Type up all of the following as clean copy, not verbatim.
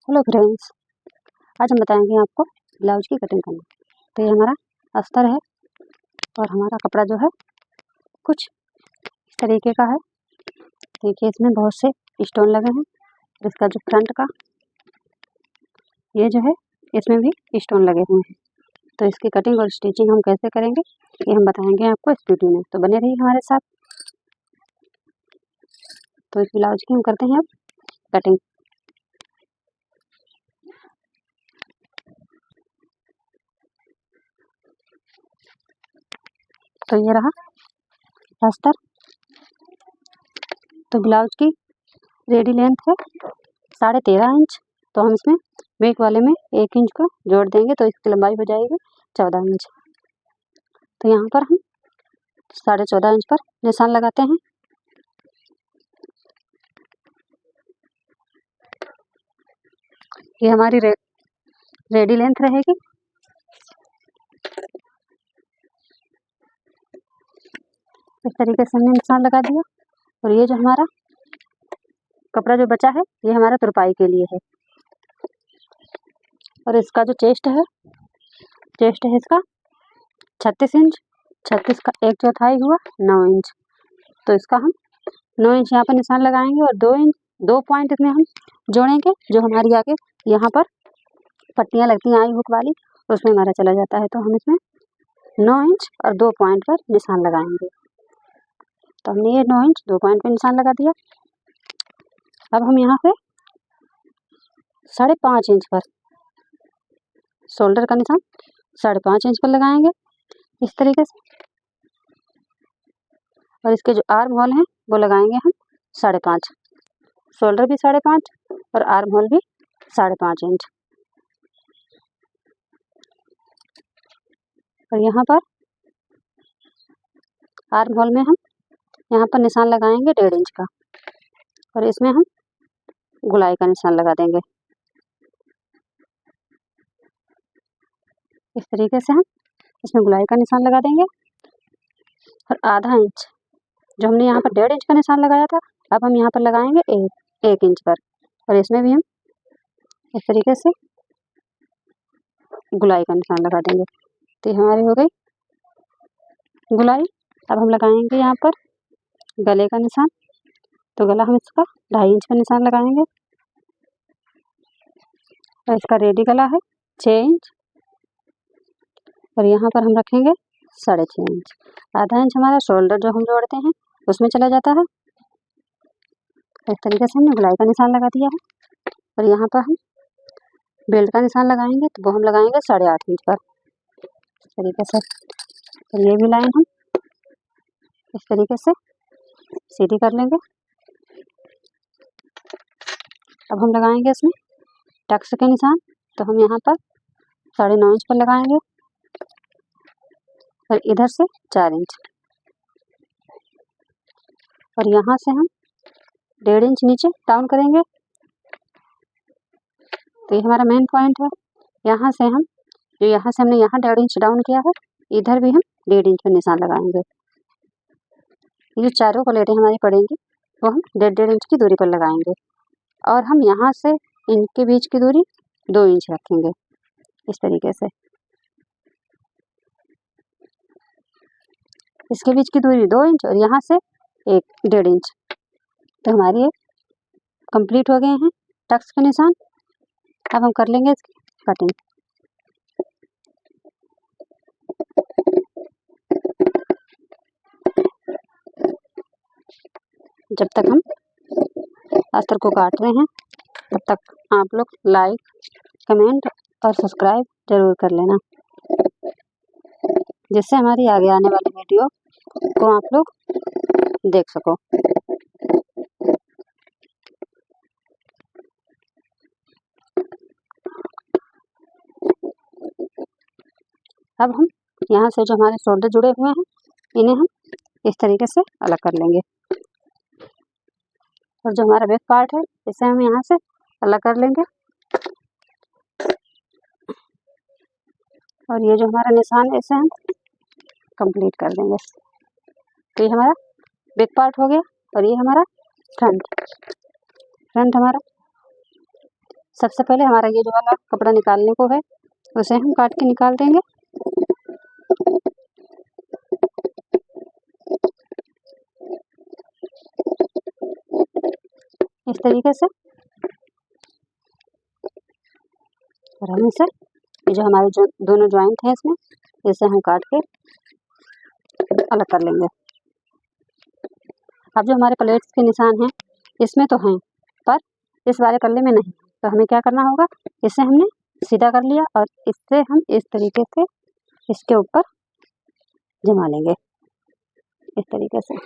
Hello friends, आज हम बताएंगे आपको ब्लाउज की कटिंग करना। तो ये हमारा अस्तर है और हमारा कपड़ा जो है कुछ इस तरीके का है। देखिए इसमें बहुत से स्टोन लगे हैं। इसका जो फ्रंट का ये जो है इसमें भी स्टोन लगे हुए हैं। तो इसकी कटिंग और स्टिचिंग हम कैसे करेंगे ये हम बताएंगे आपको इस वीडियो में। तो बने रहिए हमारे साथ। तो इस ब्लाउज की हम करते हैं अब कटिंग। तो ये रहा अस्तर। तो ब्लाउज की रेडी लेंथ है 13.5 इंच। तो हम इसमें बैक वाले में 1 इंच को जोड़ देंगे तो इसकी लंबाई हो जाएगी 14 इंच। तो यहाँ पर हम 14.5 इंच पर निशान लगाते हैं। ये हमारी रेडी लेंथ रहेगी। इस तरीके से हमने निशान लगा दिया। और ये जो हमारा कपड़ा जो बचा है ये हमारा तुरपाई के लिए है। और इसका जो चेस्ट है इसका 36 इंच। 36 का 1/4 हुआ 9 इंच। तो इसका हम 9 इंच यहाँ पर निशान लगाएंगे और 2 इंच 2 पॉइंट इसमें हम जोड़ेंगे। जो हमारी आगे यहाँ पर पट्टियाँ लगती हैं आई हुक वाली उसमें हमारा चला जाता है। तो हम इसमें 9 इंच और 2 पॉइंट पर निशान लगाएंगे। तो हमने ये 9 इंच 2 पॉइंट पर निशान लगा दिया। अब हम यहाँ से 5.5 इंच पर शोल्डर का निशान 5.5 इंच पर लगाएंगे इस तरीके से। और इसके जो आर्म होल हैं वो लगाएंगे हम 5.5। शोल्डर भी 5.5 और आर्म होल भी 5.5 इंच। और यहाँ पर आर्म होल में हम यहाँ पर निशान लगाएंगे 1.5 इंच का। और इसमें हम गुलाई का निशान लगा देंगे इस तरीके से। हम इसमें गुलाई का निशान लगा देंगे। और आधा इंच जो हमने यहाँ पर 1.5 इंच का निशान लगाया था अब हम यहाँ पर लगाएंगे 1 इंच पर। और इसमें भी हम इस तरीके से गुलाई का निशान लगा देंगे। तो ये हमारी हो गई गुलाई। अब हम लगाएंगे यहाँ पर गले का निशान। तो गला हम इसका 2.5 इंच का निशान लगाएंगे। और इसका रेडी गला है 6 इंच। और यहाँ पर हम रखेंगे 6.5 इंच। आधा इंच हमारा शोल्डर जो हम जोड़ते हैं उसमें चला जाता है। इस तरीके से हमने गुलाई का निशान लगा दिया है। और यहाँ पर हम बेल्ट का निशान लगाएंगे तो वो हम लगाएंगे 8.5 इंच पर इस तरीके से। और ये भी लाइन हम इस तरीके से सीधी कर लेंगे। अब हम लगाएंगे इसमें टक्स के निशान। तो हम यहाँ पर 9.5 इंच पर लगाएंगे और इधर से 4 इंच। और यहाँ से हम 1.5 इंच नीचे डाउन करेंगे। तो ये हमारा मेन पॉइंट है। यहाँ से हम हमने यहाँ 1.5 इंच डाउन किया है इधर भी हम 1.5 इंच पर निशान लगाएंगे। ये जो चारों प्लेटें हमारी पड़ेंगी वो हम 1.5 इंच की दूरी पर लगाएंगे। और हम यहाँ से इनके बीच की दूरी 2 इंच रखेंगे इस तरीके से। इसके बीच की दूरी 2 इंच और यहाँ से 1.5 इंच। तो हमारी कंप्लीट हो गए हैं टक्स के निशान। अब हम कर लेंगे इसकी कटिंग। जब तक हम अस्तर को काट रहे हैं तब तक आप लोग लाइक कमेंट और सब्सक्राइब जरूर कर लेना जिससे हमारी आगे आने वाली वीडियो को आप लोग देख सको। अब हम यहाँ से जो हमारे शोल्डर जुड़े हुए हैं इन्हें हम इस तरीके से अलग कर लेंगे। और जो हमारा बैक पार्ट है इसे हम यहाँ से अलग कर लेंगे। और ये जो हमारा निशान है इसे हम कंप्लीट कर देंगे। तो ये हमारा बैक पार्ट हो गया। और ये हमारा फ्रंट हमारा सबसे पहले हमारा ये जो वाला कपड़ा निकालने को है उसे हम काट के निकाल देंगे। इस तरीके से। और हम इसे ये जो हमारे जो दोनों जॉइंट हैं इसमें, इसे हम काट के अलग कर लेंगे। अब जो हमारे प्लेट्स के निशान हैं इसमें तो हैं, पर इस वाले पल्ले में नहीं, तो हमें क्या करना होगा, इसे हमने सीधा कर लिया और इससे हम इस तरीके से इसके ऊपर जमा लेंगे, इस तरीके से।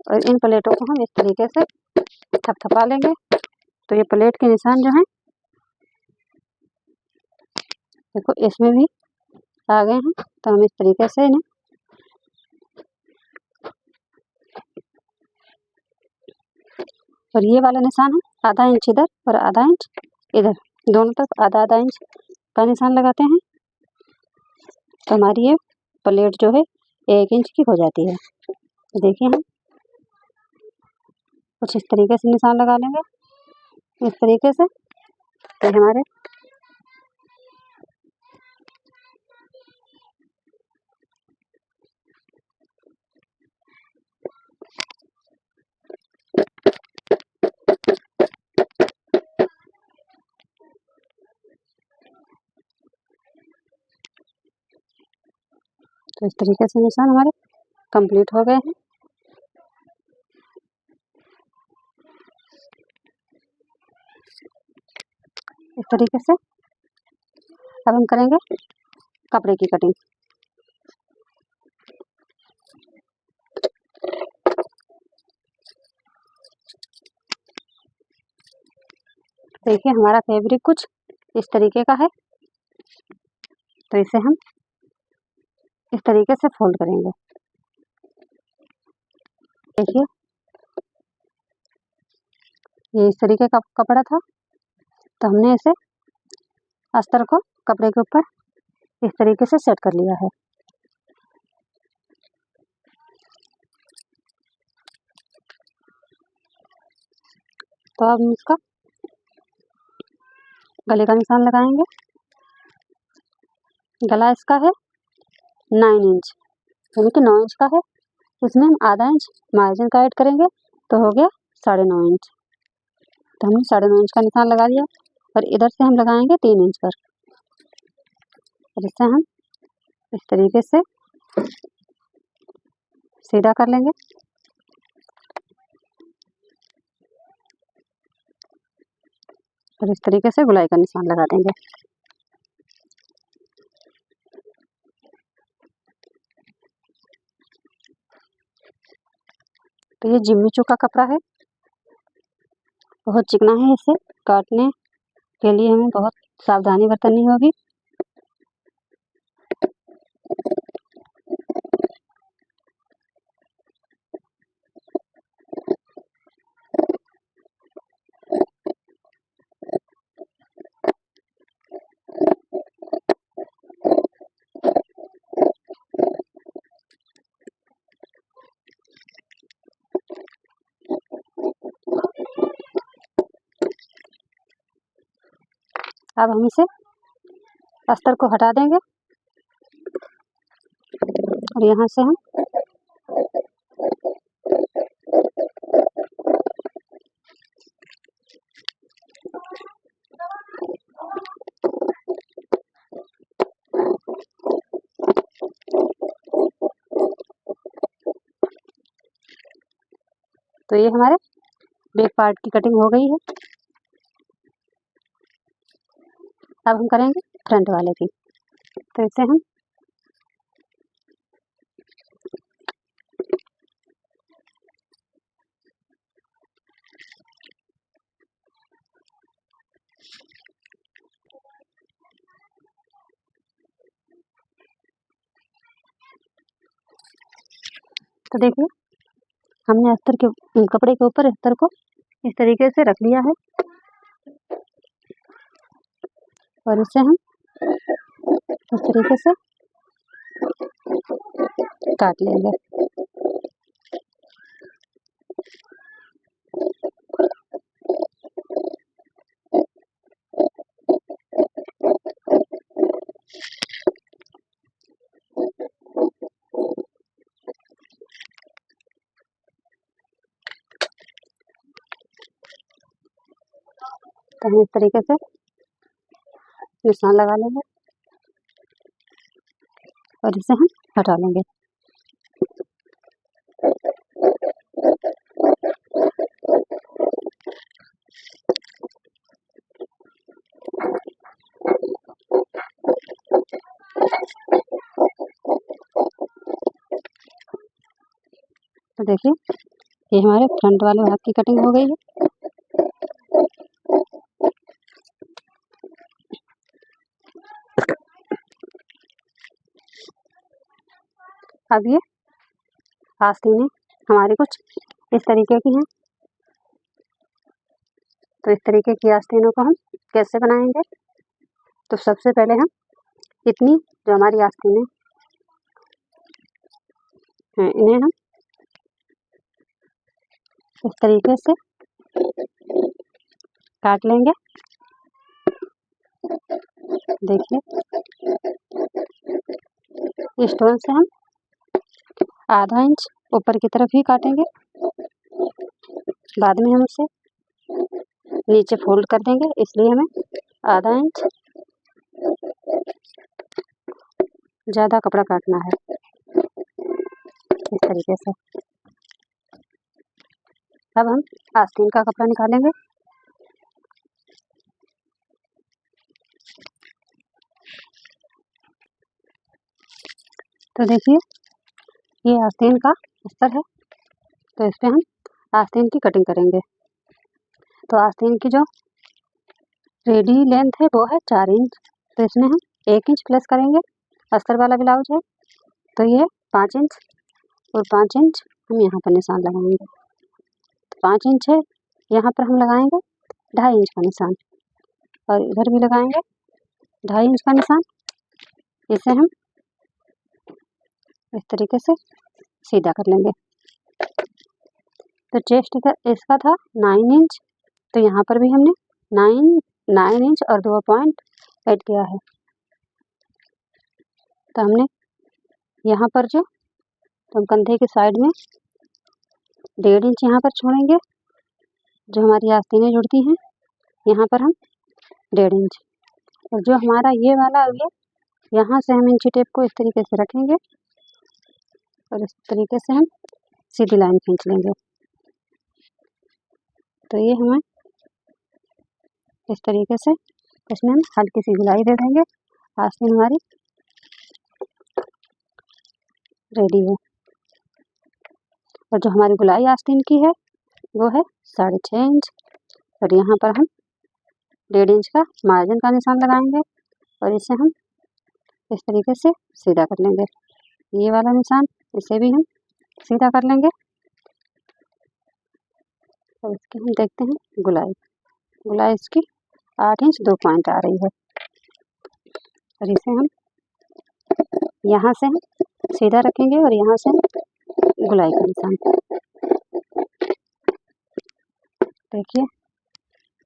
और इन प्लेटों को हम इस तरीके से थपथपा लेंगे। तो ये प्लेट के निशान जो हैं, देखो इसमें भी आ गए हैं। तो हम इस तरीके से इन्हें और ये वाला निशान हम आधा इंच इधर और आधा इंच इधर, दोनों तरफ आधा आधा इंच का निशान लगाते हैं। तो हमारी ये प्लेट जो है 1 इंच की हो जाती है। तो देखिए हम कुछ इस तरीके से निशान लगा लेंगे, इस तरीके से। तो हमारे तो इस तरीके से निशान हमारे कंप्लीट हो गए हैं। इस तरीके से अब हम करेंगे कपड़े की कटिंग। देखिए हमारा फैब्रिक कुछ इस तरीके का है। तो इसे हम इस तरीके से फोल्ड करेंगे। देखिए ये इस तरीके का कपड़ा था, तो हमने इसे अस्तर को कपड़े के ऊपर इस तरीके से सेट कर लिया है। तो अब हम इसका गले का निशान लगाएंगे। गला इसका है 9 इंच, यानी कि 9 इंच का है। इसमें हम आधा इंच मार्जिन का ऐड करेंगे, तो हो गया 9.5 इंच। तो हमने 9.5 इंच का निशान लगा दिया और इधर से हम लगाएंगे 3 इंच पर। और इसे हम इस तरीके से सीधा कर लेंगे। और इस तरीके से गुलाई का निशान लगा देंगे। तो ये जिम्मी चू का कपड़ा है, बहुत चिकना है। इसे काटने के लिए हमें बहुत सावधानी बरतनी होगी। अब हम इसे अस्तर को हटा देंगे और यहाँ से हम तो ये हमारे बैक पार्ट की कटिंग हो गई है। अब हम करेंगे फ्रंट वाले की। तो इसे हम तो देखिए हमने अस्तर के कपड़े के ऊपर अस्तर को इस तरीके से रख लिया है और इसे हम इस तरीके से काट लेंगे। तो हम इस तरीके से निशान लगा लेंगे और इसे हम हटा लेंगे। तो देखिए ये हमारे फ्रंट वाले भाग की कटिंग हो गई है। अब ये आस्तीनें हमारी कुछ इस तरीके की हैं। तो इस तरीके की आस्तीनों को हम कैसे बनाएंगे? तो सबसे पहले हम इतनी जो हमारी आस्तीनें हैं इन्हें हम इस तरीके से काट लेंगे। देखिए इस स्टोन से हम आधा इंच ऊपर की तरफ ही काटेंगे, बाद में हम उसे नीचे फोल्ड कर देंगे, इसलिए हमें आधा इंच ज़्यादा कपड़ा काटना है इस तरीके से। अब हम आस्तीन का कपड़ा निकालेंगे। तो देखिए ये आस्तीन का अस्तर है, तो इस पे हम आस्तीन की कटिंग करेंगे। तो आस्तीन की जो रेडी लेंथ है वो है 4 इंच, तो इसमें हम 1 इंच प्लस करेंगे। अस्तर वाला ब्लाउज है तो ये 5 इंच और 5 इंच हम यहाँ पर निशान लगाएंगे। तो 5 इंच है, यहाँ पर हम लगाएंगे 2.5 इंच का निशान और इधर भी लगाएंगे 2.5 इंच का निशान। इसे हम इस तरीके से सीधा कर लेंगे। तो चेस्ट का इसका था 9 इंच, तो यहाँ पर भी हमने 9 इंच और 2 पॉइंट ऐड किया है। तो हमने यहाँ पर जो तो हम कंधे के साइड में 1.5 इंच यहाँ पर छोड़ेंगे। जो हमारी आस्तीनें जुड़ती हैं यहाँ पर हम 1.5 इंच, और जो हमारा ये वाला है यहाँ से हम इंची टेप को इस तरीके से रखेंगे और इस तरीके से हम सीधी लाइन खींच लेंगे। तो ये हमें इस तरीके से इसमें हम हल्की सी गुलाई दे देंगे। आस्तीन हमारी रेडी है। और जो हमारी गुलाई आस्तीन की है वो है 6.5 इंच, और यहाँ पर हम 1.5 इंच का मार्जिन का निशान लगाएंगे और इसे हम इस तरीके से सीधा कर लेंगे। ये वाला निशान इसे भी हम सीधा कर लेंगे और इसकी हम देखते हैं गुलाई इसकी 8 इंच 2 पॉइंट आ रही है, और इसे हम यहाँ से हम सीधा रखेंगे और यहाँ से हम गुलाई का निशान। देखिए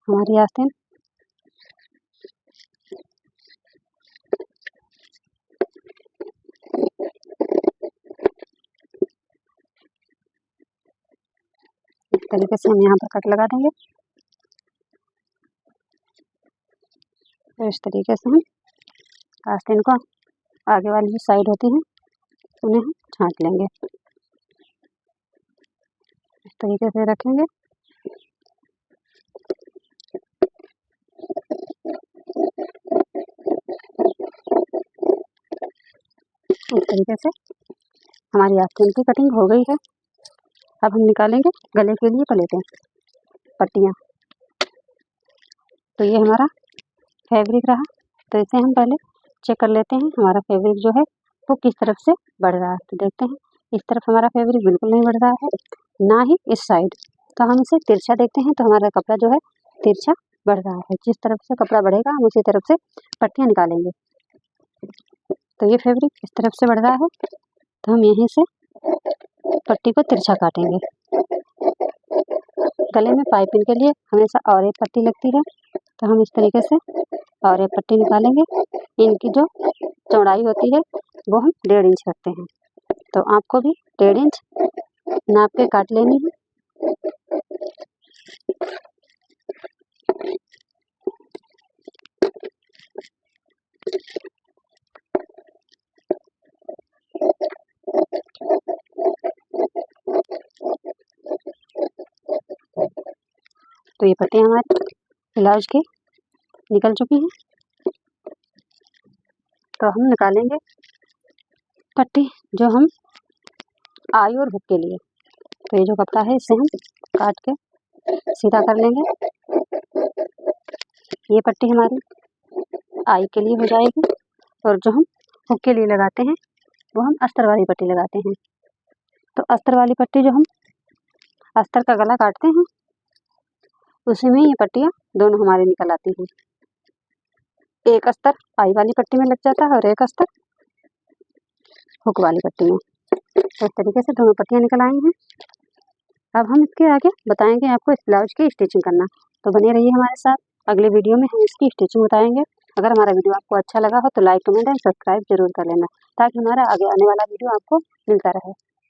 हमारी आस्तीन इस तरीके से हम यहाँ पर कट लगा देंगे। तो इस तरीके से हम आस्तीन को आगे वाली जो साइड होती हैं उन्हें हम छांट लेंगे। इस तरीके से रखेंगे। इस तरीके से हमारी आस्तीन की कटिंग हो गई है। अब हम निकालेंगे गले के लिए प्लेटें पट्टियाँ। तो ये हमारा फैब्रिक रहा, तो इसे हम पहले चेक कर लेते हैं हमारा फैब्रिक जो है वो किस तरफ से बढ़ रहा है। तो देखते हैं इस तरफ हमारा फैब्रिक बिल्कुल नहीं बढ़ रहा है, ना ही इस साइड। तो हम इसे तिरछा देखते हैं, तो हमारा कपड़ा जो है तिरछा बढ़ रहा है। जिस तरफ से कपड़ा बढ़ेगा हम उसी तरफ से पट्टियाँ निकालेंगे। तो ये फैब्रिक इस तरफ से बढ़ रहा है, तो हम यहीं से पट्टी को तिरछा काटेंगे। गले में पाइपिंग के लिए हमेशा और एक पट्टी लगती है, तो हम इस तरीके से और एक पट्टी निकालेंगे। इनकी जो चौड़ाई होती है वो हम 1.5 इंच रखते हैं, तो आपको भी 1.5 इंच नाप के काट लेनी है। तो ये पट्टी हमारी ब्लाउज की निकल चुकी है। तो हम निकालेंगे पट्टी जो हम आई और हुक के लिए। तो ये जो कपड़ा है इसे हम काट के सीधा कर लेंगे। ये पट्टी हमारी आई के लिए हो जाएगी और जो हम हुक के लिए लगाते हैं वो हम अस्तर वाली पट्टी लगाते हैं। तो अस्तर वाली पट्टी जो हम अस्तर का गला काटते हैं उसी में ये पट्टियाँ दोनों हमारी निकल आती हैं। एक अस्तर आई वाली पट्टी में लग जाता है और एक अस्तर हुक वाली पट्टी में। तो इस तरीके से दोनों पट्टियाँ निकल आई हैं। अब हम इसके आगे बताएंगे आपको इस ब्लाउज की स्टिचिंग करना। तो बने रहिए हमारे साथ, अगले वीडियो में हम इसकी स्टिचिंग बताएंगे। अगर हमारा वीडियो आपको अच्छा लगा हो तो लाइक, कमेंट एंड सब्सक्राइब जरूर कर लेना, ताकि हमारा आगे आने वाला वीडियो आपको मिलता रहे।